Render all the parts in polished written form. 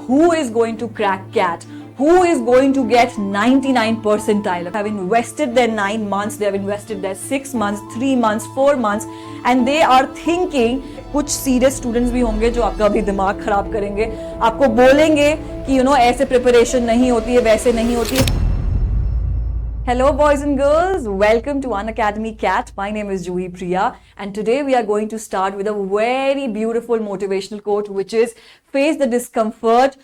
who is going to crack CAT, who is going to get 99 percentile. They have invested their 9 months, they have invested their 6 months, 3 months, 4 months, and they are thinking. कुछ serious students भी होंगे जो आपका भी दिमाग खराब करेंगे, आपको बोलेंगे कि ऐसे प्रिपरेशन नहीं होती है, वैसे नहीं होती है. Hello boys and girls, welcome to Unacademy CAT. My name is Juhi Priya and today we are going to start with a very beautiful motivational quote, which is face the discomfort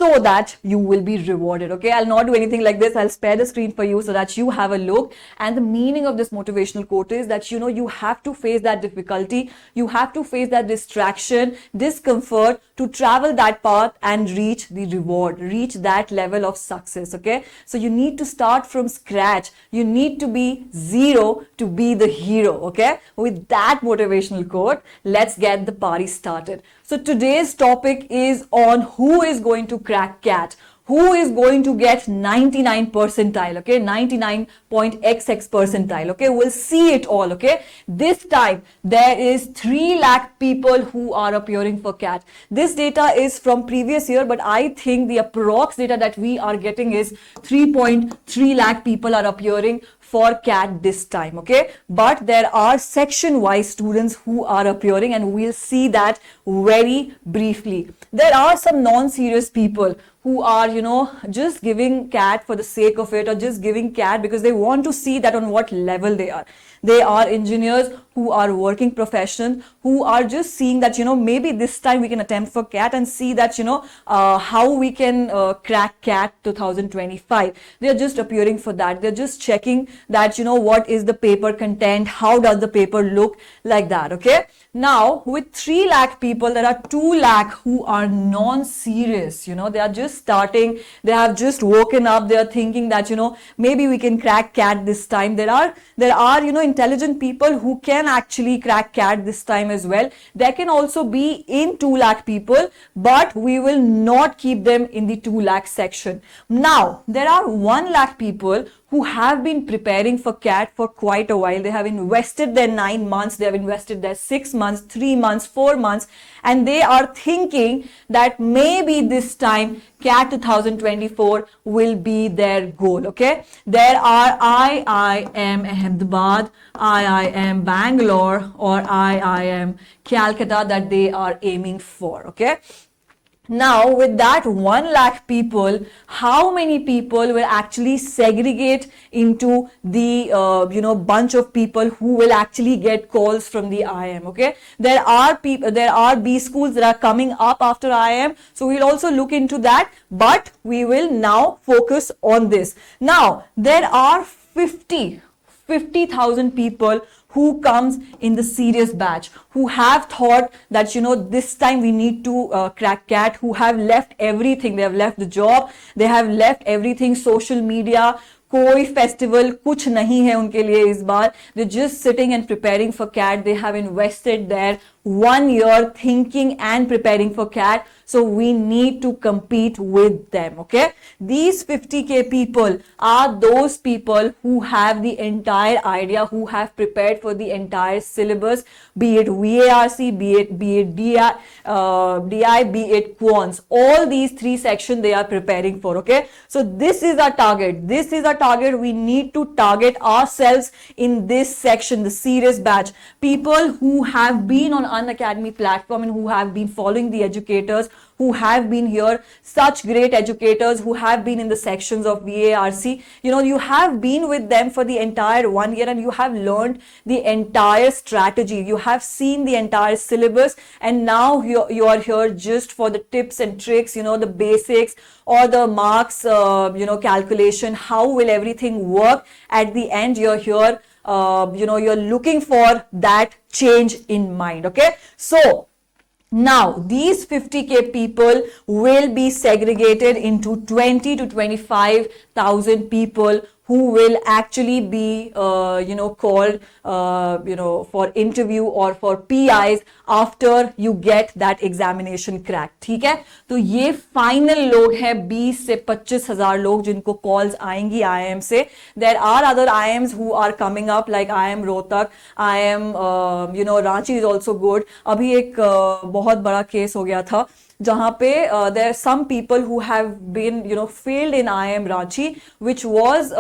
so that you will be rewarded. Okay, I'll not do anything like this. I'll spare the screen for you so that you have a look. And the meaning of this motivational quote is that you have to face that difficulty, you have to face that distraction, discomfort to travel that path and reach the reward, reach that level of success. Okay, so you need to start from scratch, you need to be zero to be the hero. Okay, with that motivational quote, let's get the party started. So today's topic is on who is going to crack CAT, who is going to get 99 percentile, okay, 99.xx percentile, okay, we'll see it all, okay. This time there is 3 lakh people who are appearing for CAT. This data is from previous year, but I think the approx data that we are getting is 3.3 lakh people are appearing for CAT this time, okay. But there are section wise students who are appearing and we'll see that very briefly. There are some non-serious people who are just giving CAT for the sake of it, or just giving CAT because they want to see that on what level they are. They are engineers who are working professions, who are just seeing that maybe this time we can attempt for CAT and see that how we can crack CAT 2025. They are just appearing for that. They're just checking that what is the paper content, how does the paper look, like that. Okay, now with 3 lakh people, there are 2 lakh who are non-serious. They are just starting, they have just woken up, they are thinking that maybe we can crack CAT this time. There are intelligent people who can actually crack CAT this time as well. There can also be in 2 lakh people, but we will not keep them in the 2 lakh section. Now there are 1 lakh people who have been preparing for CAT for quite a while. They have invested their 9 months, they have invested their 6 months, 3 months, 4 months, and they are thinking that maybe this time CAT 2024 will be their goal. Okay, there are IIM Ahmedabad, IIM Bangalore, or IIM Calcutta that they are aiming for. Okay, now with that 1 lakh people, how many people will actually segregate into the bunch of people who will actually get calls from the IIM? Okay, there are B schools that are coming up after IIM, so we'll also look into that, but we will now focus on this. Now there are 50,000 people who comes in the serious batch, who have thought that this time we need to crack CAT, who have left everything. They have left the job, they have left everything, social media, कोई festival कुछ नहीं है उनके लिए इस बार. They're just sitting and preparing for CAT. They have invested their 1 year thinking and preparing for CAT. So we need to compete with them. Okay, these 50k people are those people who have the entire idea, who have prepared for the entire syllabus, be it VARC, be it DI, be it quants. All these 3 sections they are preparing for. Okay, so this is our target. This is our target. We need to target ourselves in this section, the serious batch. People who have been on Unacademy platform and who have been following the educators, who have been here, such great educators who have been in the sections of VARC. You have been with them for the entire 1 year and you have learned the entire strategy. You have seen the entire syllabus, and now you are here just for the tips and tricks, the basics or the marks, calculation. How will everything work at the end? You're here, you're looking for that change in mind. Okay, so now these 50k people will be segregated into 20 to 25,000 people who will actually be called for interview or for PIs after you get that examination cracked. ठीक है, तो ये final लोग हैं 20 से 25,000 लोग जिनको calls आएंगी IIM से. There are other IIMs who are coming up like IIM Rohtak, IIM Ranchi is also good. अभी एक बहुत बड़ा केस हो गया था जहां पे there are some people who have been failed in IIM Ranchi, which was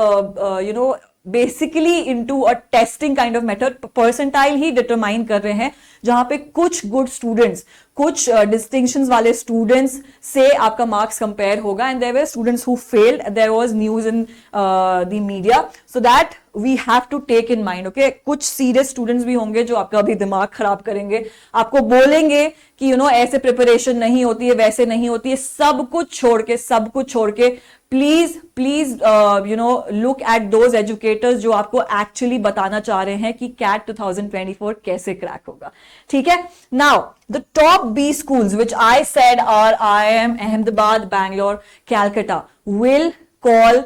basically into a testing kind of method, percentile ही डिटरमाइन कर रहे हैं, जहां पे कुछ गुड स्टूडेंट्स, कुछ डिस्टिंक्शंस वाले स्टूडेंट्स से आपका मार्क्स कंपेयर होगा, and there were students who failed, there was news in the media, so that we have to take in mind. Okay, कुछ सीरियस स्टूडेंट्स भी होंगे जो आपका अभी दिमाग खराब करेंगे, आपको बोलेंगे कि ऐसे प्रिपरेशन नहीं होती है, वैसे नहीं होती है, सब कुछ छोड़ के please look at those educators जो आपको एक्चुअली बताना चाह रहे हैं कि कैट 2024 कैसे क्रैक होगा. ठीक है, now the top B schools which I said are IIM Ahmedabad, Bangalore, Calcutta will call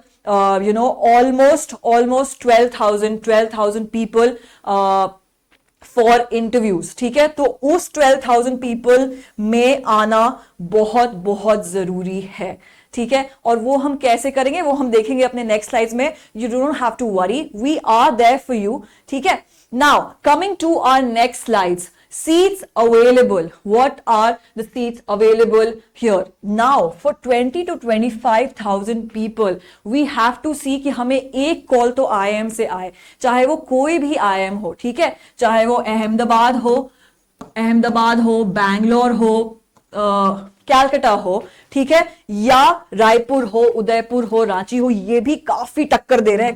almost 12,000 people for interviews. ठीक है, तो उस 12,000 पीपल में आना बहुत बहुत जरूरी है. ठीक है, और वो हम कैसे करेंगे वो हम देखेंगे अपने नेक्स्ट स्लाइड्स में. You don't have to worry, we are there for you. ठीक है, now coming to our next slides. Seats available. What are the seats available here? Now, for 20 to 25,000 people, we have to see कि हमें एक call तो IIM से आए, चाहे वो कोई भी IIM हो. ठीक है, चाहे वो अहमदाबाद हो, बैंगलोर हो, कैलकाटा हो, ठीक है, या रायपुर हो, उदयपुर हो, रांची हो, ये भी काफी टक्कर दे रहे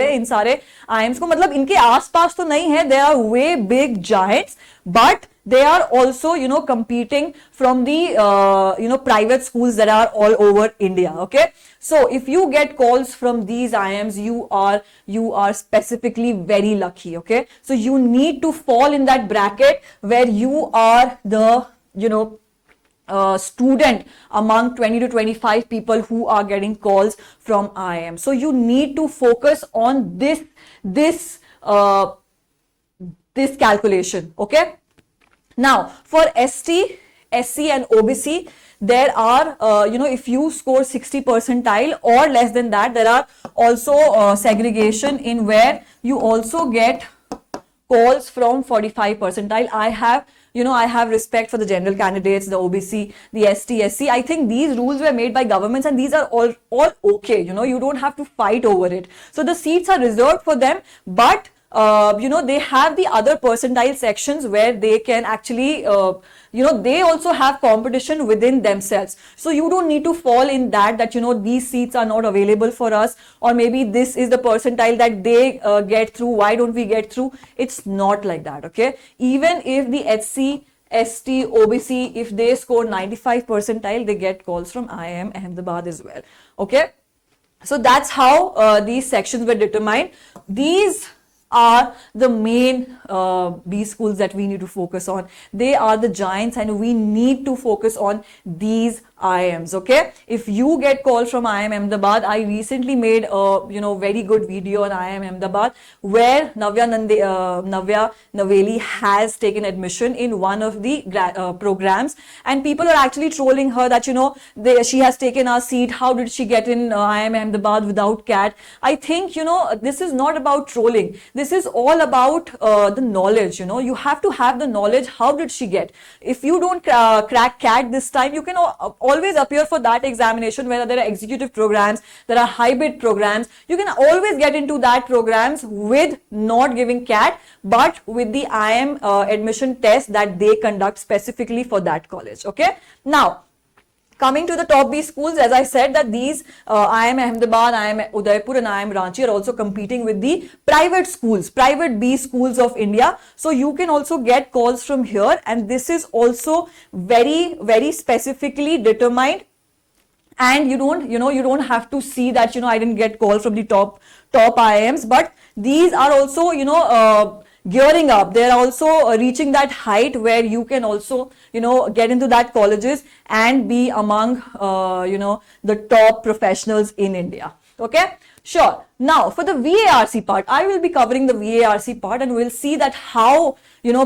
हैं इन सारे IIMs को. मतलब इनके आसपास तो नहीं है, they are way big giants, but they are also competing from the private schools that are all over India. Okay, so if you get calls from these IIMs, you are specifically very lucky. Okay, so you need to fall in that bracket where you are the student among 20 to 25 people who are getting calls from IIM. So you need to focus on this calculation. Okay, now for ST, SC and OBC, there are if you score 60 percentile or less than that, there are also segregation in where you also get calls from 45 percentile. I have respect for the general candidates, the OBC, the ST, SC. I think these rules were made by governments and these are all okay. You don't have to fight over it. So the seats are reserved for them, but they have the other percentile sections where they can actually, they also have competition within themselves. So you don't need to fall in that these seats are not available for us, or maybe this is the percentile that they get through. Why don't we get through? It's not like that. Okay, even if the HC, ST, OBC, if they score 95 percentile, they get calls from IIM Ahmedabad as well. Okay, so that's how these sections were determined. These are the main B schools that we need to focus on. They are the giants and we need to focus on these IIMs. Okay, if you get calls from IIM Ahmedabad, I recently made a very good video on IIM Ahmedabad where Navya Naveli has taken admission in one of the programs, and people are actually trolling her that she has taken our seat. How did she get in IIM Ahmedabad without CAT? I think this is not about trolling. This is all about the knowledge. You have to have the knowledge. How did she get? If you don't crack CAT this time, you can always appear for that examination, whether there are executive programs, there are hybrid programs. You can always get into that programs with not giving CAT, but with the IIM admission test that they conduct specifically for that college. Okay, now coming to the top B schools, as I said that these IIM Ahmedabad, IIM Udaipur and IIM Ranchi are also competing with the private schools, private B schools of India. So you can also get calls from here, and this is also very, very specifically determined. And you don't have to see that I didn't get call from the top IIMs, but these are also gearing up. They are also reaching that height where you can also get into that colleges and be among the top professionals in India. Okay, sure. Now for the VARC part, I will be covering the VARC part, and we'll see that how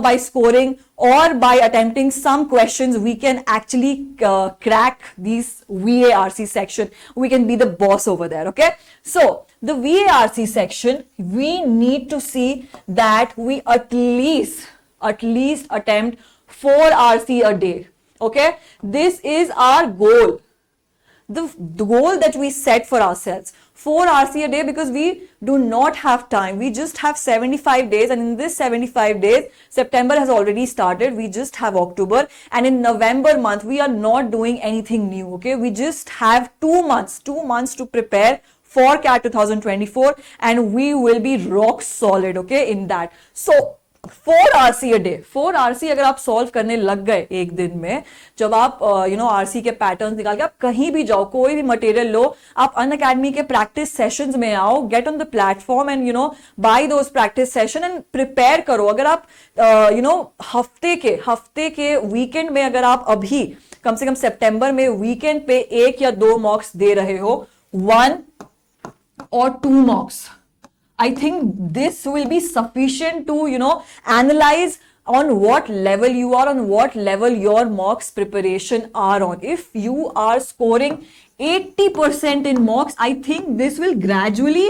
by scoring or by attempting some questions we can actually crack these VARC section. We can be the boss over there. Okay, so the VARC section, we need to see that we at least attempt 4 RC a day. Okay, this is our goal, the goal that we set for ourselves. 4 RC a day, because we do not have time. We just have 75 days, and in this 75 days, September has already started. We just have October, and in November month we are not doing anything new. Okay, we just have 2 months to prepare for CAT 2024, and we will be rock solid, okay, in that. So 4 RC a day, 4 RC अगर आप solve करने लग गए एक दिन में, जब आप RC के पैटर्न्स निकाल के आप कहीं भी जाओ, कोई भी मटेरियल लो, आप अनअकैडमी के प्रैक्टिस सेशंस में आओ, get on the platform and buy those practice session and prepare करो. अगर आप हफ्ते के वीकेंड में अगर आप अभी कम से कम सितंबर में वीकेंड पे 1 या 2 मॉक्स दे रहे हो, 1 or 2 mocks, I think this will be sufficient to analyze on what level you are, on what level your mocks preparation are on. If you are scoring 80% in mocks, I think this will gradually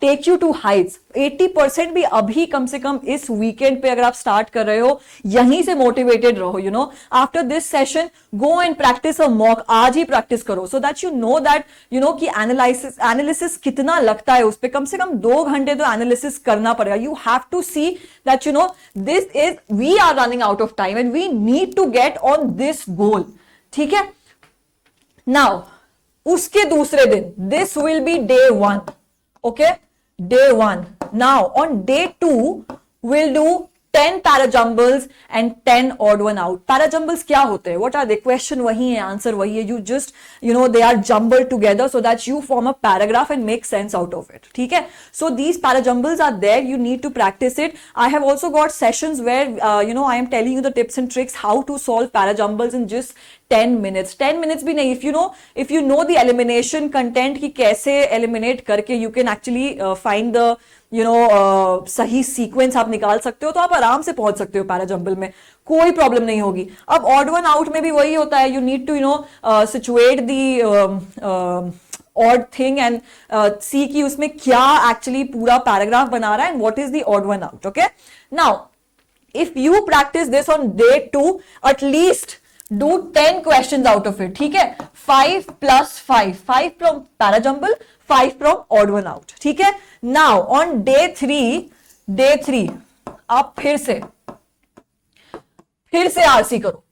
take you to heights. 80% भी अभी कम से कम इस weekend पे अगर आप start कर रहे हो, यहीं से मोटिवेटेड रहो. After this session go and practice a mock. आज ही प्रैक्टिस करो, सो दैट कि एनालिसिस कितना लगता है उस पे. कम से कम 2 घंटे तो एनालिसिस करना पड़ेगा. You have to see that this is, we are running out of time and we need to get on this goal. ठीक है, नाउ उसके दूसरे दिन, this will be day 1. okay, day 1. Now on day 2 we'll do 10 parajumbles and 10 odd one out. Parajumbles क्या होते हैं? What are they? Question वही है, answer वही है. You just they are jumbled together so that you form a paragraph and make sense out of it. ठीक है? So these parajumbles are there. You need to practice it. I have also got sessions where I am telling you the tips and tricks how to solve parajumbles in just 10 minutes. 10 minutes भी नहीं. If you know the elimination content कि कैसे eliminate करके you can actually find the सही sequence आप निकाल सकते हो, तो आप आराम से पहुंच सकते हो पैराजंबल में, कोई प्रॉब्लम नहीं होगी. अब ऑड वन आउट में भी वही होता है. You need to situate the odd thing and see कि उसमें क्या एक्चुअली पूरा पैराग्राफ बना रहा है and what is the odd one out. Okay, now if you practice this on day 2, at least do 10 questions out of it. ठीक है, 5 plus 5 from parajumble, 5 from odd one out. ठीक है, now on day 3 आप फिर से RC करो,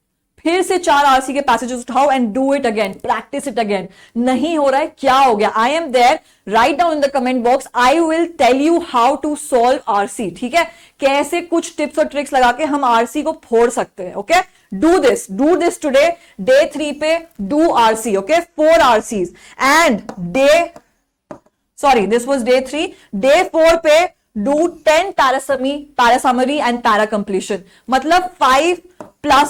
फिर से 4 RC के पैसेजेस उठाओ and do it again, practice it again. नहीं हो रहा है, क्या हो गया? I am there, write down in the comment box. I will tell you how to solve RC. ठीक है, कैसे कुछ टिप्स और ट्रिक्स लगा के हम RC को फोड़ सकते हैं. Okay, do this today. day 3 पे do RC. okay, 4 RCs and this was day 3. day 4 पे do 10 parasummary and para completion. मतलब 5 plus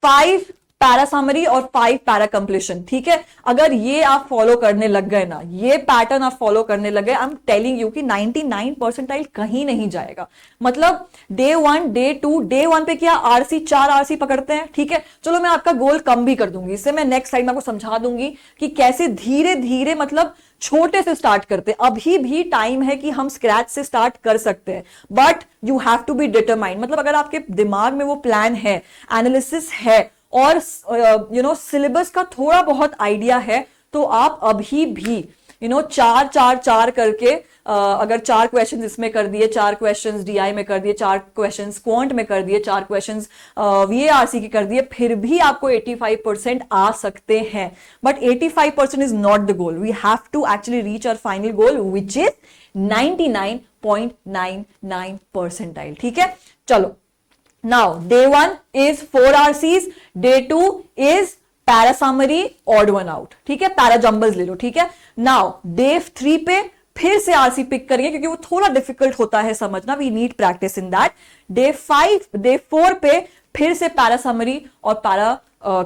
5 पैरा समरी और 5 पैरा कंप्लीशन. ठीक है, अगर ये आप फॉलो करने लग गए ना, ये पैटर्न आप फॉलो करने लग गए, आई एम टेलिंग यू कि 99 परसेंटाइल कहीं नहीं जाएगा. मतलब डे 1 डे 2, डे 1 पे क्या RC 4 RC पकड़ते हैं. ठीक है, चलो मैं आपका गोल कम भी कर दूंगी, इससे मैं नेक्स्ट टाइम आपको समझा दूंगी कि कैसे धीरे धीरे, मतलब छोटे से स्टार्ट करते हैं. अभी भी टाइम है कि हम स्क्रैच से स्टार्ट कर सकते हैं, but you have to be determined. मतलब अगर आपके दिमाग में वो प्लान है, एनालिसिस है और सिलेबस का थोड़ा बहुत आइडिया है, तो आप अभी भी 4 करके अगर 4 क्वेश्चन इसमें कर दिए, 4 क्वेश्चन DI में कर दिए, 4 क्वेश्चन क्वांट में कर दिए, 4 क्वेश्चन VARC के कर दिए, फिर भी आपको 85% आ सकते हैं. But 85% is not the goal. We have to actually reach our final goal which is 99.99 percentile. ठीक है, चलो. Now, day 1 is 4 RCs, day 2 is para summary, odd one out. ठीक है, para jumbles ले लो. ठीक है, now day 3 पे फिर से RC पिक करेंगे क्योंकि वो थोड़ा डिफिकल्ट होता है समझना. We need practice in that. day 4 पे फिर से para summary और para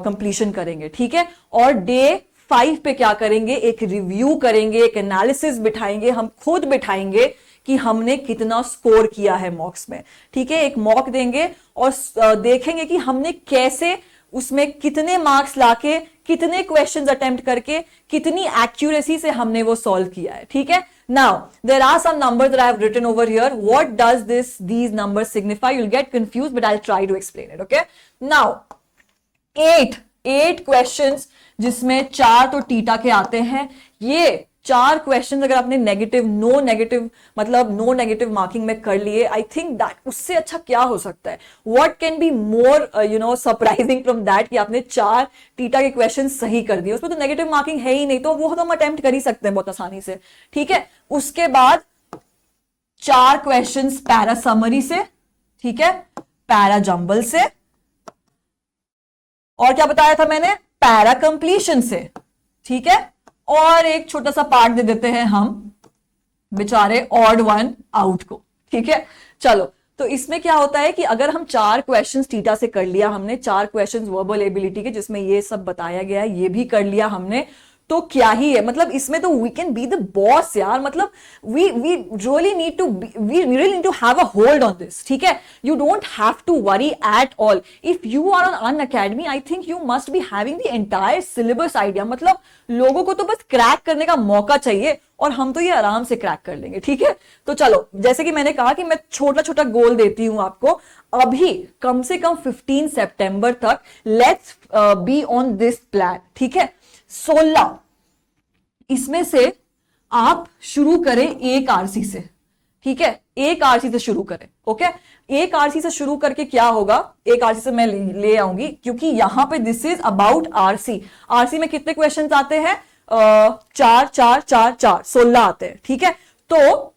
completion करेंगे. ठीक है, और day 5 पे क्या करेंगे? एक रिव्यू करेंगे, एक एनालिसिस बिठाएंगे, हम खुद बिठाएंगे कि हमने कितना स्कोर किया है मॉक्स में. ठीक है, एक मॉक देंगे और देखेंगे कि हमने कैसे उसमें कितने मार्क्स लाके, कितने क्वेश्चंस अटेम्प्ट करके, कितनी एक्यूरेसी से हमने वो सॉल्व किया है. ठीक है, Now there are some numbers that I have written over here. What does these numbers signify? You'll get confused, but I'll try to explain it. Okay, now 8 questions जिसमें 4 तो टीटा के आते हैं। ये 4 क्वेश्चंस अगर आपने नो नेगेटिव मार्किंग में कर लिए, आई थिंक दैट उससे अच्छा क्या हो सकता है? What can be more surprising from that कि आपने 4 टीटा के क्वेश्चन सही कर दिए, उसमें तो नेगेटिव मार्किंग है ही नहीं, तो वो हम अटेम्प्ट कर ही सकते हैं बहुत आसानी से। ठीक है, उसके बाद 4 क्वेश्चंस पैरा समरी से, ठीक है, पैरा जंबल से, और क्या बताया था मैंने, पैरा कंप्लीशन से। ठीक है, और एक छोटा सा पार्ट दे देते हैं हम बेचारे ऑड वन आउट को। ठीक है, चलो, तो इसमें क्या होता है कि अगर हम 4 क्वेश्चंस टीटा से कर लिया हमने, 4 क्वेश्चंस वर्बल एबिलिटी के जिसमें ये सब बताया गया है, ये भी कर लिया हमने, तो क्या ही है, मतलब इसमें तो we can be the boss यार, मतलब we really need to have a hold on this. ठीक है, you don't have to worry at all. If you are on Unacademy, I think you must be having the entire syllabus idea. मतलब लोगों को तो बस crack करने का मौका चाहिए और हम तो ये आराम से क्रैक कर लेंगे। ठीक है, तो चलो, जैसे कि मैंने कहा कि मैं छोटा छोटा गोल देती हूं आपको, अभी कम से कम 15 सितंबर तक let's be on this plan. ठीक है, 16 इसमें से आप शुरू करें एक आरसी से। ठीक है, एक आरसी से शुरू करें। ओके, एक आरसी से शुरू करके क्या होगा, एक आरसी से मैं ले आऊंगी, क्योंकि यहां पे this is about RC. RC में कितने क्वेश्चंस आते हैं? 4 4 4 4 16 आते हैं। ठीक है, तो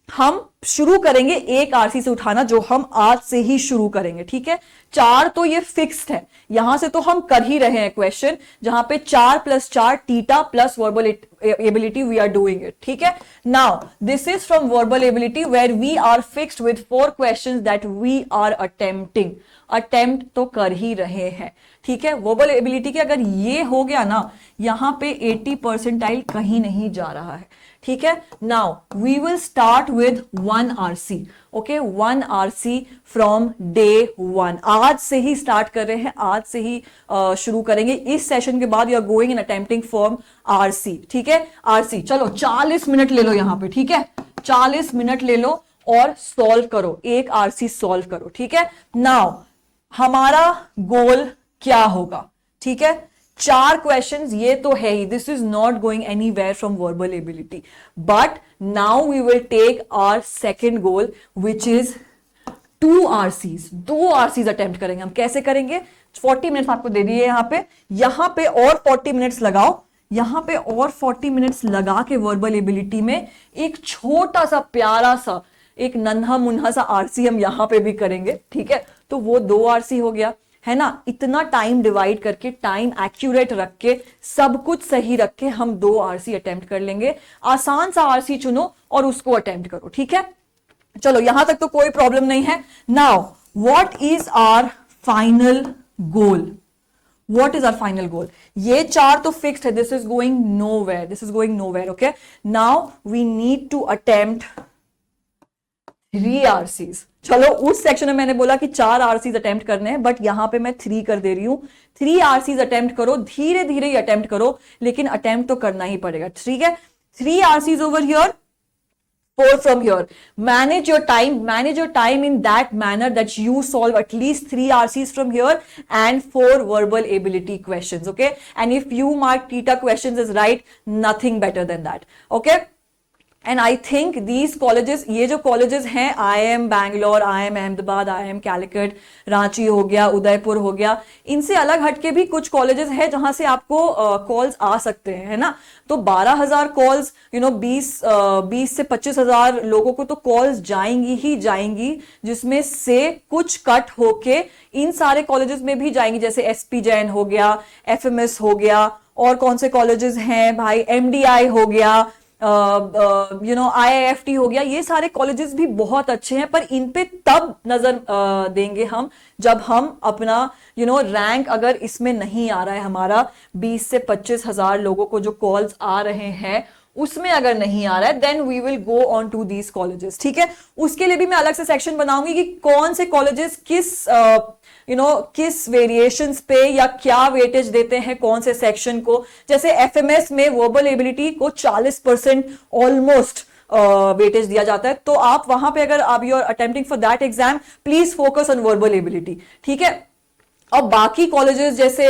हम शुरू करेंगे एक आरसी से उठाना, जो हम आज से ही शुरू करेंगे। ठीक है, 4 तो ये फिक्स्ड है, यहां से तो हम कर ही रहे हैं क्वेश्चन, जहां पे 4 + 4 TITA plus verbal ability we are doing it. ठीक है, now this is from verbal ability where we are fixed with 4 questions that we are attempting. Attempt तो कर ही रहे हैं। ठीक है, वर्बल एबिलिटी के अगर ये हो गया ना, यहां पे 80 परसेंटाइल कहीं नहीं जा रहा है। ठीक है, now we will start with 1 RC. Okay, 1 RC from day 1। आज से ही स्टार्ट कर रहे हैं, आज से ही शुरू करेंगे। इस सेशन के बाद you are going in attempting form RC. ठीक है, आरसी, चलो 40 मिनट ले लो यहां पे। ठीक है, 40 मिनट ले लो और सॉल्व करो, एक आरसी सॉल्व करो। ठीक है, नाउ हमारा गोल क्या होगा? ठीक है, 4 क्वेश्चंस ये तो है ही, this is not going anywhere from verbal ability, but now we will take our second goal which is 2 RCs. 2 RCs attempt करेंगे हम। कैसे करेंगे? 40 मिनट्स आपको दे दिए यहां पे और 40 मिनट्स लगाओ, यहां पे और 40 मिनट्स लगा के वर्बल एबिलिटी में एक छोटा सा प्यारा सा एक नन्हा मुन्हा सा आरसी हम यहां पे भी करेंगे। ठीक है, तो वो 2 आरसी हो गया है ना। इतना टाइम डिवाइड करके, टाइम एक्यूरेट रख के, सब कुछ सही रख के हम 2 आरसी अटेम्प्ट कर लेंगे। आसान सा आरसी चुनो और उसको अटेम्प्ट करो। ठीक है, चलो यहां तक तो कोई प्रॉब्लम नहीं है। Now what is our final goal? What is our final goal? ये 4 तो फिक्स्ड है, this is going nowhere, this is going nowhere. Okay, now we need to attempt 3 RCs. चलो, उस सेक्शन में मैंने बोला कि 4 RCs अटेम्प्ट करने हैं, बट यहां पे मैं 3 कर दे रही हूं। 3 RCs अटेम्प्ट करो, धीरे धीरे ही अटेम्प्ट करो, लेकिन अटेम्प्ट तो करना ही पड़ेगा। ठीक है, 3 RCs over here, 4 from here. Manage your time in that manner that you solve at least 3 RCs from here and 4 verbal ability questions. Okay, and if you mark theta questions as right, nothing better than that. Okay, and I think these colleges, ये जो colleges हैं, IIM Bangalore, IIM Ahmedabad, IIM Calicut, Ranchi हो गया, उदयपुर हो गया, इनसे अलग हटके भी कुछ colleges हैं जहां से आपको कॉल्स आ सकते हैं, है ना। तो 12,000 कॉल्स, 20 से 25,000 लोगों को तो कॉल्स जाएंगी ही जाएंगी, जिसमें से कुछ कट होके इन सारे कॉलेजेस में भी जाएंगी, जैसे SP जैन हो गया, FMS हो गया, और कौन से कॉलेजेस हैं भाई, MDI हो गया, IIFT हो गया। ये सारे कॉलेजेस भी बहुत अच्छे हैं, पर इन पे तब नजर देंगे हम जब हम अपना रैंक अगर इसमें नहीं आ रहा है हमारा, 20 से 25,000 लोगों को जो कॉल्स आ रहे हैं उसमें अगर नहीं आ रहा है then we will go on to these colleges, ठीक है। उसके लिए भी मैं अलग से सेक्शन बनाऊंगी कि कौन से कॉलेजेस किस किस वेरिएशंस पे या क्या वेटेज देते हैं कौन से सेक्शन को। जैसे एफएमएस में वर्बल एबिलिटी को 40% ऑलमोस्ट वेटेज दिया जाता है, तो आप वहां पे अगर आप you are attempting for that exam please focus on verbal ability, ठीक है। और बाकी कॉलेजेस जैसे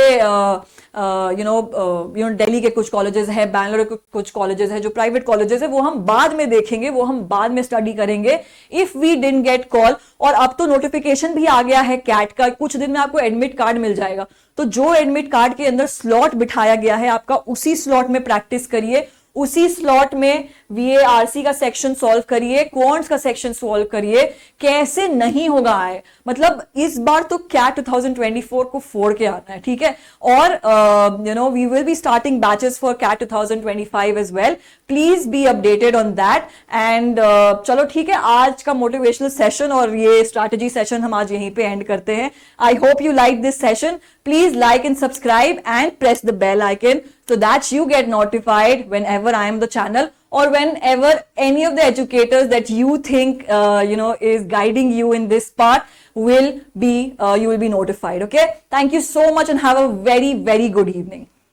दिल्ली के कुछ कॉलेजेस हैं, बैंगलोर के कुछ कॉलेजेस हैं जो प्राइवेट कॉलेजेस है, वो हम बाद में देखेंगे, वो हम बाद में स्टडी करेंगे if we didn't get call. और अब तो नोटिफिकेशन भी आ गया है कैट का, कुछ दिन में आपको एडमिट कार्ड मिल जाएगा, तो जो एडमिट कार्ड के अंदर स्लॉट बिठाया गया है आपका, उसी स्लॉट में प्रैक्टिस करिए, उसी स्लॉट में VARC का सेक्शन सॉल्व करिए, क्वांट्स का सेक्शन सॉल्व करिए। कैसे नहीं होगा आए, मतलब इस बार तो कैट 2024 को फोड़ के आना है, ठीक है। और we will be starting batches for CAT 2025 as well, please be updated on that. And चलो ठीक है, आज का मोटिवेशनल सेशन और ये स्ट्रैटेजी सेशन हम आज यहीं पे एंड करते हैं। I hope you like this session. Please like and subscribe and press the bell icon so that you get notified whenever I am the channel or whenever any of the educators that you think is guiding you in this part will be you will be notified. Okay, thank you so much and have a very, very good evening.